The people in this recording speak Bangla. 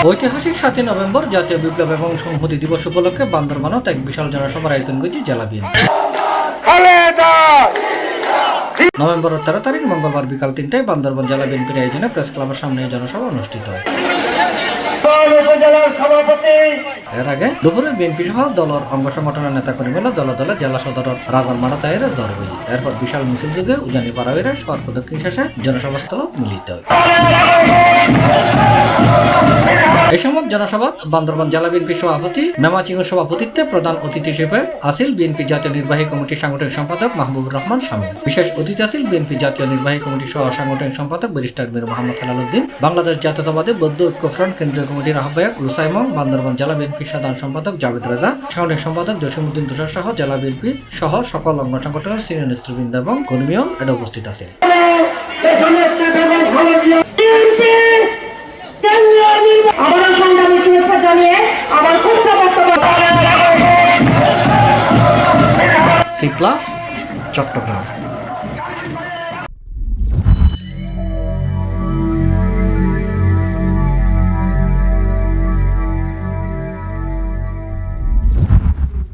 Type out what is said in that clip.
ঐতিহাসিক 7 নভেম্বর জাতীয় বিপ্লব এবং সংহতি দিবস উপলক্ষে বান্দরবানত এক বিশাল জনসভার আয়োজন করেছে জেলা বিএনপি। নভেম্বরের 13 তারিখ মঙ্গলবার বিকাল 3টায় বান্দরবান জেলা বিএনপির আয়োজনে প্রেস ক্লাবের সামনে এই জনসভা অনুষ্ঠিত হয়। এর আগে দুপুরে বিএনপি সহ দলের অঙ্গ সংগঠনের নেতাকর্মীরা দলে দলে জেলা সদরের রাজার মাঠা তাইরে জড় হই। এরপর বিশাল মিছিল যোগে উজানি পাড়াইরে শহর প্রদক্ষিণ শেষে জনসভাস্থল মিলিত হয়। এই সময় জনসভা বান্দরবান জেলা বিএনপির সভাপতি মেমাচিংয়ের সভাপতিত্বে প্রধান অতিথি হিসেবে আসিল বিএনপি জাতীয় নির্বাহী কমিটির সাংগঠনিক সম্পাদক মাহবুবুর রহমান শামীম। বিশেষ অতিথি আসিল বিএনপি জাতীয় নির্বাহী কমিটির সহ সাংগঠনিক সম্পাদক ব্যারিস্টার মীর মোহাম্মদ হেলালুদ্দিন, বাংলাদেশ জাতীয়তাবাদী বৌদ্ধ ঐক্য ফ্রন্ট কেন্দ্রীয় কমিটির আহ্বায়ক লুসাইমং, বান্দরবান জেলা বিএনপির সাধারণ সম্পাদক জাভেদ রাজা, সাংগঠনিক সম্পাদক জসিমউদ্দিন তুষার সহ জেলা বিএনপি সহ সকল অঙ্গ সংগঠনের সিনিয়র নেতৃবৃন্দ এবং কর্মীগণ এতে উপস্থিত আছেন। C+ চট্টগ্রাম।